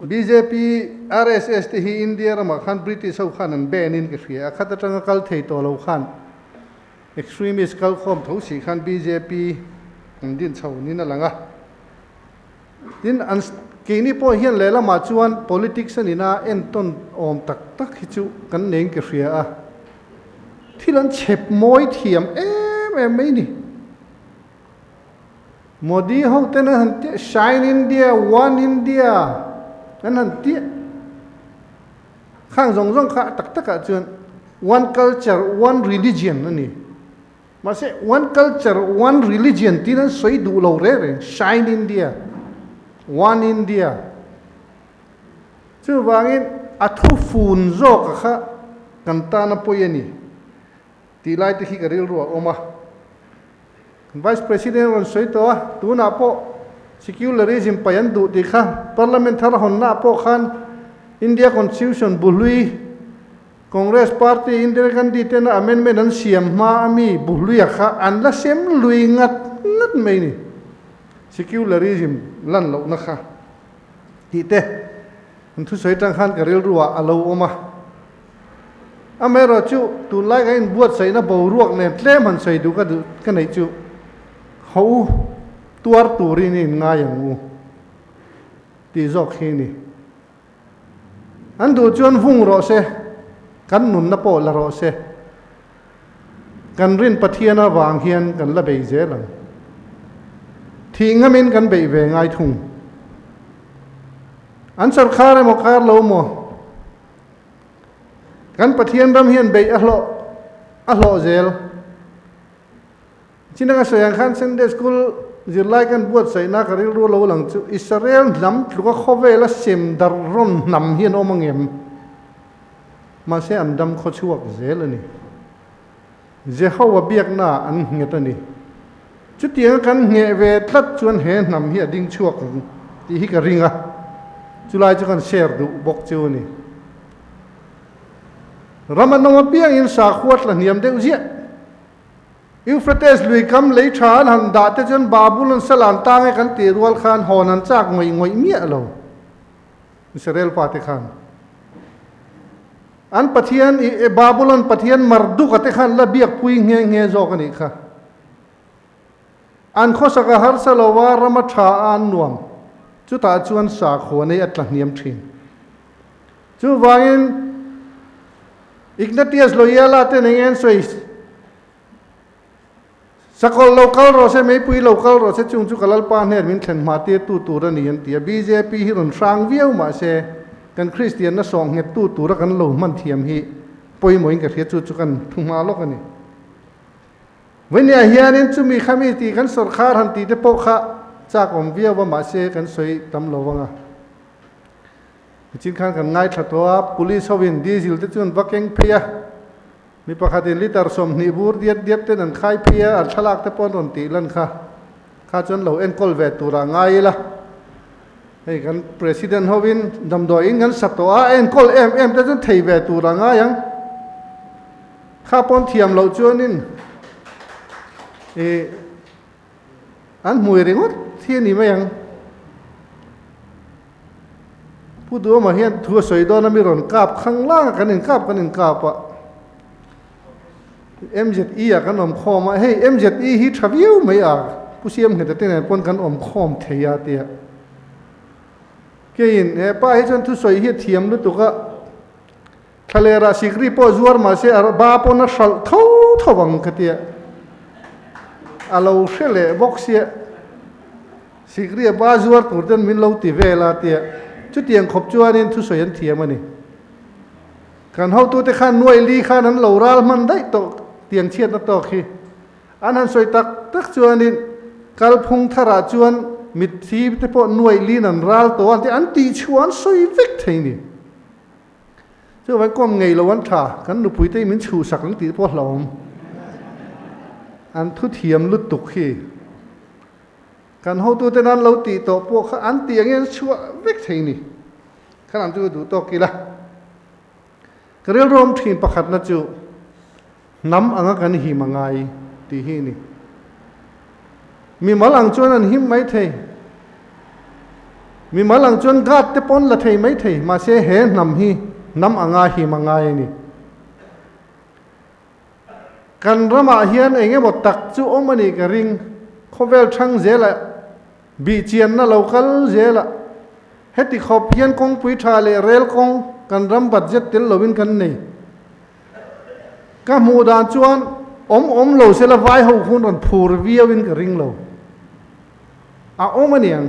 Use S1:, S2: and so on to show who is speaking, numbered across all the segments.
S1: BJP RSS te hi India rama khan British ho khan an ban in ke khia khata tanga kal thei to lo khan extremist kal khom tho si khan BJP din chho ni na langa tin an ke ni po hian lela ma chuan politics ani na en ton om tak tak hi chu kan neng ke khia a thilan chep moi thiam em mai ni Modi ho ten han shine India one India nan han ti khang zong zong kha tak tak a chuan one culture one religion ani ma se one culture one religion tin an soi du lo re shine India one India chu wangin athu fun zo ka kha kan Tana poi ani ti lai te hi ka ril ro oma Vice President on soi to tu na po secularism payan du di kha parliament thar hon na po khan India constitution bului Congress party Indira Gandhi ten amendment an siam ma ami bului kha an la sem lui ngat mai ni secularism lan lo na kha ti te an thu soi tang khan ka ril ruwa alo oma amero chu tu lai ga in buat sai na bo ruak ne tlem han sai du ka nei chu hau tuar turi ni nga yang u ti zok hi ni an du chuan vung ro se kan nun na po la ro se kan rin pathiana wang hian kan la bei je lang thi ngamin kan bei ve ngai thung an sarkar mo kar lo mo kan pathian ram hian bei a hlo zel Chinanga sayang khan Sunday school zirlai kan buat sai na karil ru lo lang chu Israel lam tluka khowela sem dar ron nam hian omangem ma se an dam kho chuak zel ani je hawa biak na an nget ani chu tiang kan nge ve tlat chuan he nam hi ading chuak ti hi ka ringa chulai chu kan share du bok chu ni ramanoma piang in sa khwat la niam deuh zia Euphrates lui kam lei than han da te chen babul an salan tang kan ti rual khan hon an chak ngoi mi alo Israel pa te khan an pathian e babulon pathian mardu ka te khan la biak pui nge zo ka ni kha an khosa ka har salowa rama tha an nuam chu ta chuan sa kho nei atla niam thin chu wangin Ignatius Loyola te nengen sois Sakol local ro se mai pui local ro se chung chu kalal pa ne min thlen ma te tu ra ni an tia BJP hi ron sang viau ma se kan Christian na song nge tu ra kan lo man thiam hi poi moin ka thia chu kan thuma lo kan ni wenia hianin chu mi khami ti kan sarkar han ti te po kha cha kom viau wa ma se kan soi tam lo wanga chin khan kan ngai thatwa police howin diesel te chun bakeng phia mi pakhatin litar som ni bur diat te nan khai phia al thalak te pon ron ti lan kha chon lo en kol ve tura ngai la hei kan president hovin damdo in kan satwa en kol em te chon thei ve tura nga yang kha pon thiam lo chuanin an mui ringot thiên ni mayang pu du ma hian thu soi do na mi ron kap khang la kanin kap pa MZE kan om khom hey MZE hi thaviu mai a pu siam he te pon kan om khom theya tia kein e pa hi chan thu soi hi thiam lu tu ka thalera sikri po zuar ma se ba po na sal thawang khatia alo shele boxia sikri ba zuar tur den min lo ti vela tia chu tiang khop chuanin thu soi an thiam ani kan ho tu te khan nuai li khan an lo ral man dai to tiang chiat na to khi an han soi tak chuanin kal phung thara chuan mit thi te po nuai lin an ral to an te an ti chuan soi vek theini chu vai kom ngei lo an tha kan nu pui te min chu sak lang ti po hlom an thu thiam lut tuk khi kan ho tu te nan lo ti to po kha an tiang en chua vek theini khan an tu du to kila karel rom thin pakhat na chu nam anga kan hi mangai ti hi ni mi malang chuan an him mai thei mi malang chuan gat te pon la thei mai thei ma se he hnam hi nam anga hi mangai ni kan rama hian enge mo tak chu omani ka ring khovel thang zela bi chian na local zela heti khop hian KAWNGPUI tha le rel kong kan ram budget tel lovin kan nei ka mu dan chuan om lo sela vai ho khun ron phur viawin ka ring lo a omaniang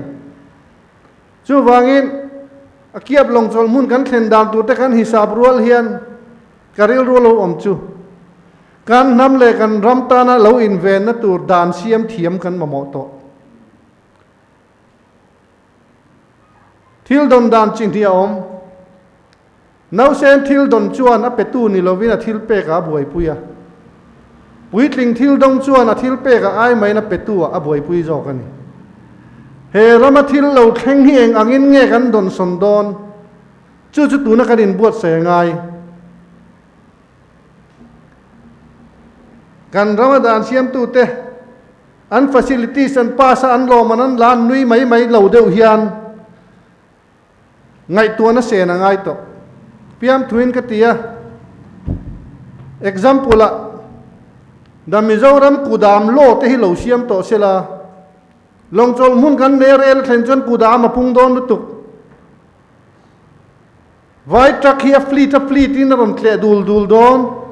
S1: chu wangin akiap long chol mun kan thlen dan tu te kan hisab rual hian karil rual om chu kan nam le kan ram Tana lo Invenna tur dan Siam Thiam kan Mamawh to thil don dan chin thia om nau sen thil don chuan a petu ni lovin a thil pe ka buai puya puitling thil dong chuan a thil pe ka ai mai na petu a buai pui zo kan ni he rama thil lo thleng hi eng angin nge kan don son don chu tu na kan in buat se ngai kan Ramadan siam tu te an facilities an pasa an lo manan lan nui mai lo deuh hian ngai tu na se na ngai to piam thuin ka tia example la da Mizoram kudam lo te hi lo siam to sela long chol mun kan ner el thlen chon kudam apung don tu vai truck hi a fleet in ron tle dul don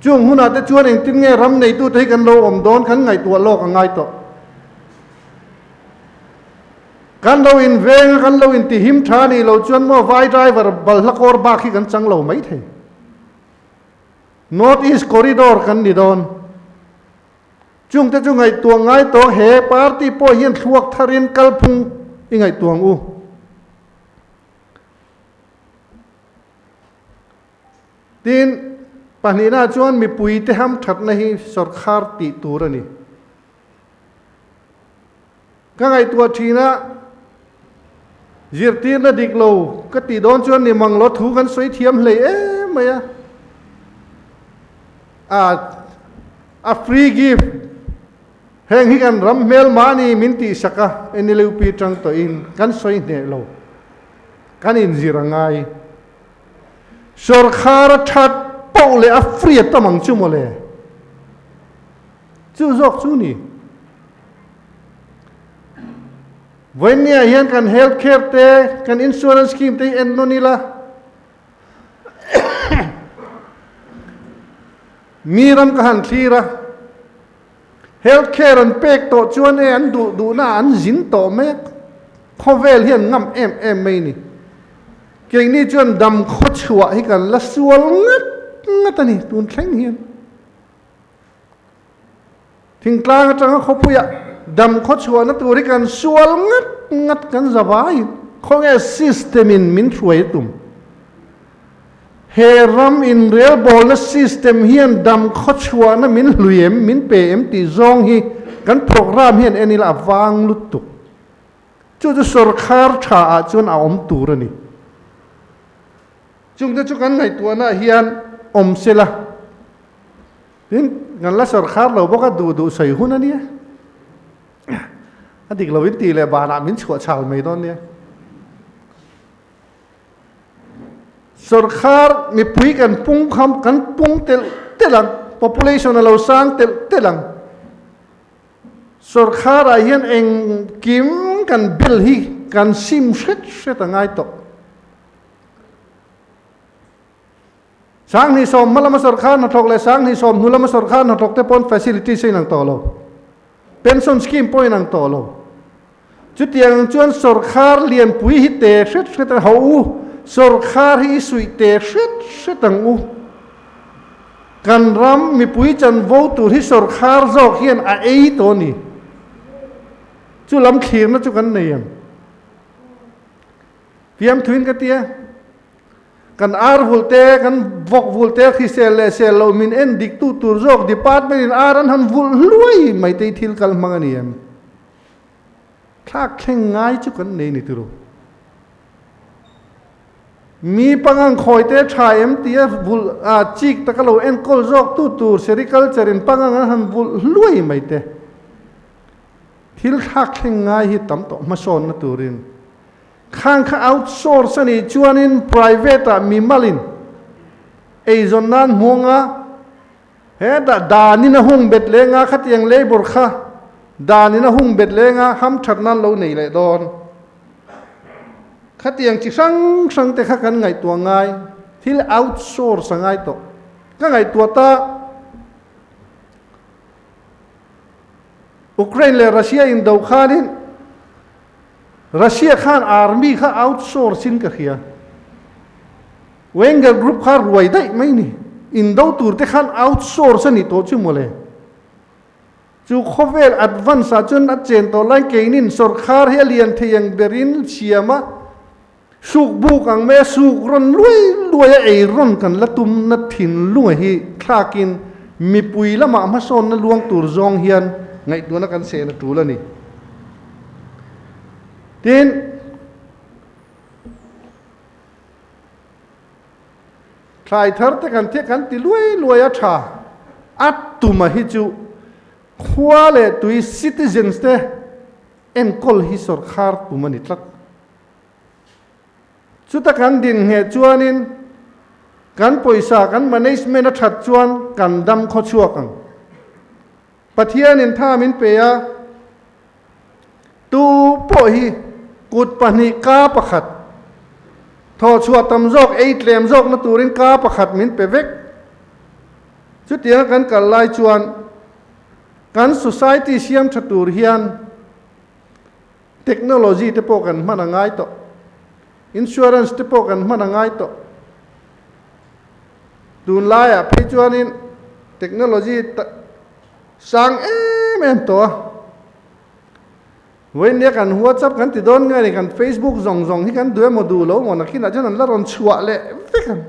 S1: chung huna te chuan eng tin nge ram nei tu te kan lo om don kan ngai tu lo ka ngai to kan lo in veng kan lo in ti him thani lo chuan mo vai driver bal lakor ba khi kan chang lo mai the north east corridor kan ni don chung te chung ngai tu ngai to he party po hian thuak tharin kalphung ingai tuang u tin panina chuan mi pui te ham that na hi sarkar ti turani ka ngai tu thina zirtir na diklo ka ti don chuan ni manglo thu kan Secy thiam hle e maya a free gift heng hi kan ram mel mani minti saka enileu pi tang to in kan Secy ne lo kan in zirangai sarkar that Pau le a free tamang chu mo le chu zok chu ni venia hian kan healthcare te kan insurance scheme te en no nila miram ka han thira healthcare an pek to chuan e an du na an zin to me khovel hian ngam em mai ni keng ni chuan dam kho chhuwa hi kan la sual ngatani tun thleng hian thingtlang atanga khopuya dam kho chhuwa na turi kan sual ngat kan zawai khonge system in min thruai tum he ram in real bol na system hian dam kho chhuwa na min hluiem min pem ti zong hi kan program hian enila awang lutuk chu sarkar tha a chun a om turani chung te chu kan ngai tuana hian om sela tin gan la sarkar lo boka du sai hun ania adik lovin ti le bana min chhuwa chal mai don nia sarkar mi pui kan pung kham kan pung telang population lo sang telang sarkar a hian eng kim kan bil hi kan sim set angai to sang ni som malama sarkar na thok le sang ni som nulama sarkar na thok te pon facility sei nang to lo pension scheme point nang to lo chutiang chuan sarkar lian pui hi te set ho u sarkar hi sui te set ang u kan ram mi pui chan vo tur hi sarkar zok hian a ei to ni chu lam khir na chu kan nei ang piam thuin ka tia kan ar vulte kan vok vulte khi sel lo min en dik tu tur jok department in aran han vul lui mai te thil kal manganiam thak thleng ngai chu kan nei ni turu mi pangang khoi te tha em tia vul a chik ta kalo en kol jok tu tur sericulture in pangang han vul lui mai te thil thak thleng ngai hi tam to ma son na turin khang kha outsource ani chuanin private a mi malin ei zon nan hunga he da ni na hung bet lenga khatiang labor kha da ni na hung bet lenga ham that nan lo nei le don khatiang chi sang te kha kan ngai tua ngai thil outsource ngai to ka ngai tua ta Ukraine le Russia in do khanin Russia khan army kha outsourcing ka khia Wenger group kha ruai dai mai ni in do tur te khan outsource ni to chu mole chu khovel advance a chun a chen to lai keinin sarkar he lian theyang berin siama suk buk ang me suk ron lui ei ron kan latum na thin lu hi thlakin mi pui lama ma son na luang tur zong hian ngai tu na kan se na tu la ni tin thlai thar te kan the kan ti lui a tha at tu ma hi chu khwa le tui citizens te en kol hi sarkar tu mani tlak chu ta kan din he chuanin kan poisa kan management a that chuan kan dam kho chuak ang pathian in thamin pe a tu po hi kut pani ka pakhat tho chua tam jok ei tlem jok na turin ka pakhat min pe vek chu tia kan kal lai chuan kan society siam thatur hian technology te po kan manangai to insurance te po kan manangai to tun lai a phe chuanin technology sang em to when ne kan WhatsApp kan ti don ngai kan Facebook zong hi kan due module lo ngona khina jan la ron chua le vekan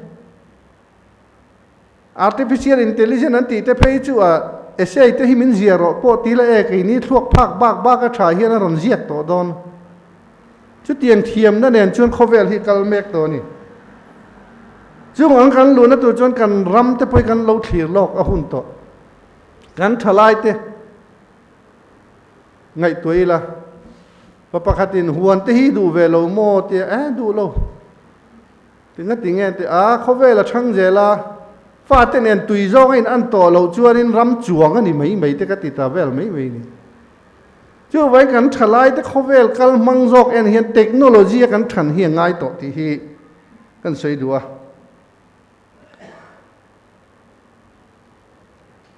S1: artificial intelligence an ti te phei chu a essay te himin zero po ti la e ke ni thuak phak bak ka tha hian ron ziak to don chu tiang thiam na nen chuan khovel hi kal mek to ni chu ang kan lu na tu chuan kan ram te poi kan lo thlir lok a hun to kan thalai te ngai toila papakhatin huan te hi du ve lo mo te du lo tinga tinge te khovela thang jela fa te nen tui zong in an to lo chuanin ram chuang ani mai te ka ti ta vel mai ni chu vai kan thalai te khovel kal mang jok en hian technology kan than hi ngai to ti hi kan sei duwa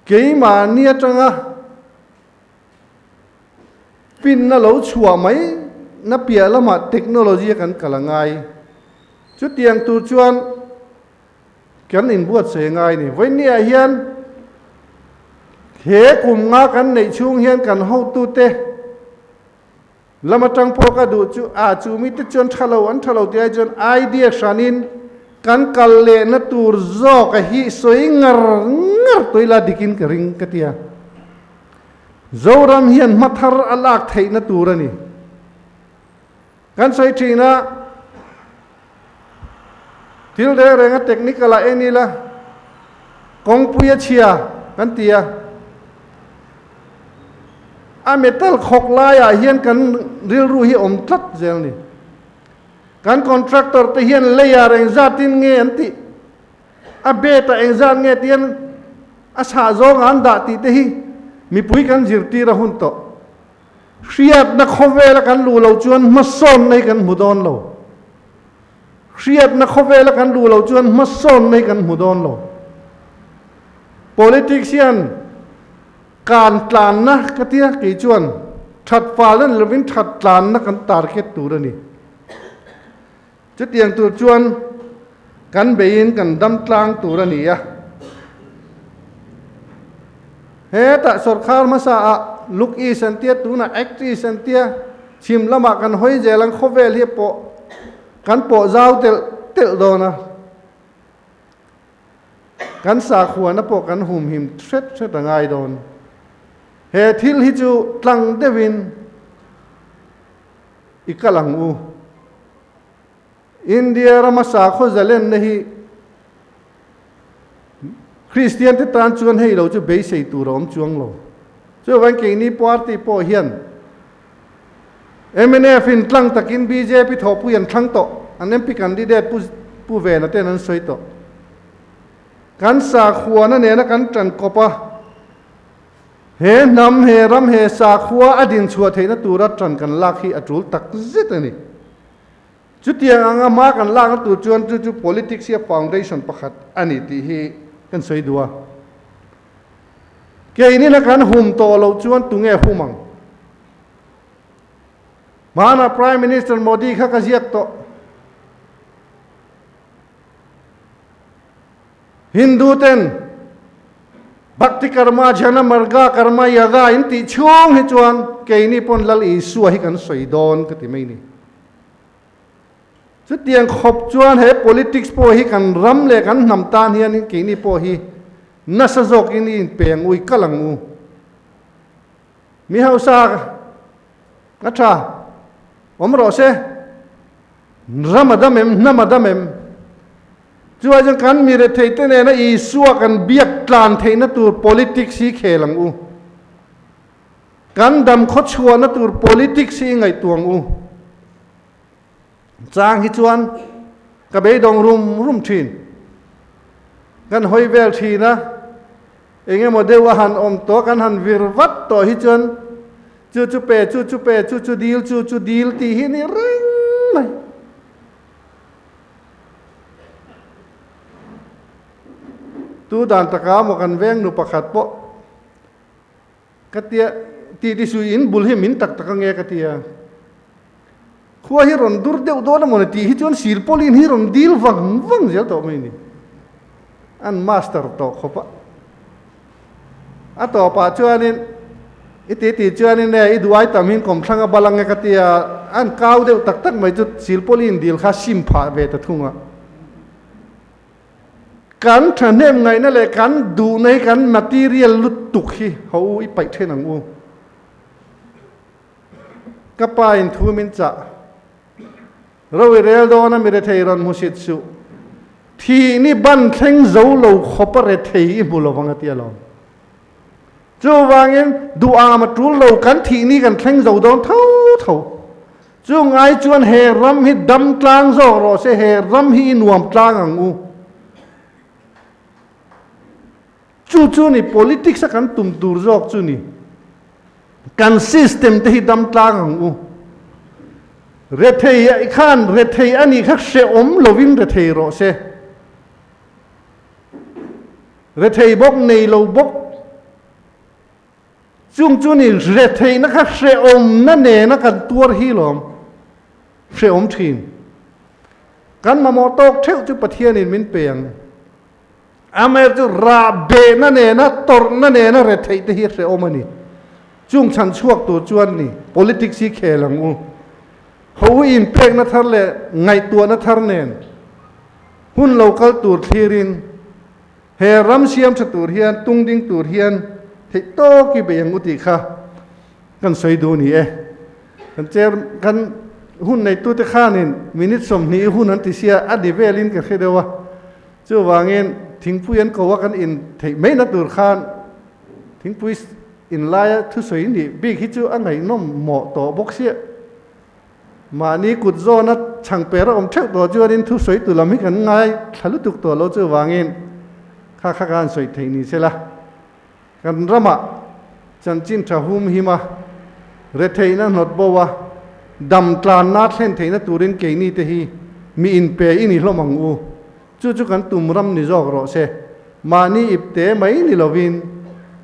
S1: keima nia tanga pin na lo chua mai na pia lama technology kan kalangai chu tiang tu chuan kan in buat se ngai ni vai nia hian he kum nga kan nei chung hian kan ho tu te lama tang po ka du chu chu mi te chon thalo ti ai chon idea shanin kan kal le na tur zo ka hi soi ngar toila dikin ka ring ka tia zoram hian mathar alak thei na turani kan soi thina til de renga technical a enila KAWNGPUI chia kan tia a metal khok lai a hian kan ril ru hi om tlat zel ni kan contractor te hian layer eng zatin nge anti a beta eng zat nge tian a sa zong an da ti te hi mi pui kan zirti ra hun to hriat na khowela kan lu lo chuan mason nei kan mudon lo hriat na khowela kan lu lo chuan mason nei kan mudon lo politician kan tlan na katia ki chuan that falan lovin that tlan na kan target turani chu tiang tu chuan kan bein kan dam tlang turani ya he ta sarkar masa look is antia tuna actress antia chim lama kan hoi jelang khovel hi po kan po zau tel dona kan sa khuana po kan hum him thret angai don he thil hi chu tlang devin ikalang u India ramasa kho zalen nahi Christian te tan chuan hei lo chu be sei tu rom chuang lo chu wan ke ni party po hian MNF in tlang takin BJP thopu yan thlang to an MP candidate pu ve na ten an soi to kan sa khuwa na ne na kan tran kopa he nam he ram he sa khuwa adin chua theina tura tran kan lakhi atul tak zit ani chu tiang anga ma kan lak tu chuan chu politics ya foundation pakhat ani ti hi kan soi duwa ke ini na kan hum to lo chuan tunge humang mana Prime Minister Modi kha ka ziak to Hindu ten bhakti karma jhana marga karma yaga inti chung hi chuan ke ni pon lal I suwa hi kan soi don ka ti mai ni chu tiang khop chuan he politics po hi kan ram le kan nam tan hian ke ni po hi na sa jok in peng ui kalang u mi hausa acha omro se ramadamem namadamem chua jang kan mi re thei te ne na I suwa kan biak tlan thei na tur politics hi khelang u kan dam kho chua na tur politics hi ngai tuang u chang hi chuan ka be dong rum thin kan hoi vel thi na enge model wa han om to kan han vir vat to hi chuan chu pe chu deal ti hi ni ring mai tu dan taka mo kan veng nu pakhat po katia ti sui in bul hi min tak nge katia khuwa hi ron dur deuh do na mo ti hi chuan sil polin hi ron deal wang zel to mai ni an master to khopa a to pa chuanin iti chuanin ne I duai tamin kom thanga balang katia an kau deuh tak mai chu sil polin deal kha sim pha ve ta thunga kan thanem ngai na le kan du nei kan material lut tuk hi ho I pai thenang u ka pa in thu min cha rowi rel do na mi re thei ron musit su thi ni ban thleng zo lo khopa re thei I bulovanga tia lo chu wangin du ma tul lo kan thi ni kan thleng zo don tho chu ngai chuan he ram hi dam tlang zo ro se he ram hi nuam tlang ang u chu ni politics kan tum tur jok chu ni kan system te hi dam tlang ang u re thei ai khan re thei ani khak se om lovin re thei ro se re thei bok nei lo bok chung chu ni re thei na khak se om na ne na kan tur hi lom se om thin kan ma mo tok theu chu pathian in min peng amer chu ra be na ne na tor na ne na re thei te hi se om ani chung chan chuak tu chuan ni politics hi khelang u ho in pek na thar le ngai tu na thar nen hun local tur thirin he ram siam tur hian tung ding tur hian thei to ki be yang uti kha kan soi du ni e kan cher kan hun nei tu te khanin minute som ni hun an ti sia adi velin ke khedewa chu wangin thingpuian ko wa kan in thei mai na tur khan thingpui in laia thu soi ni big hi chu angai nom mo to bok sia mà ni cụt do nó chẳng bể ra ông chắc đó chưa đến thu suy từ làm hết cái ngay thà lúc tục tổ lâu chưa vàng in khá khá gan suy thấy ni sẽ là cái rắm à chân chín thà hum hi mà re thấy nó nốt bao à đầm tràn nát lên thấy nó tụi đến cái ni thế hi mi in pe in lo mang u chú cái tụm ram ni gió rồi sẽ mà ni ip tế mấy ni lovin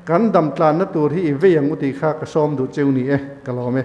S1: cái đầm tràn nó tụi hi về yang u tì khá cái xóm đủ treo ni cái lo me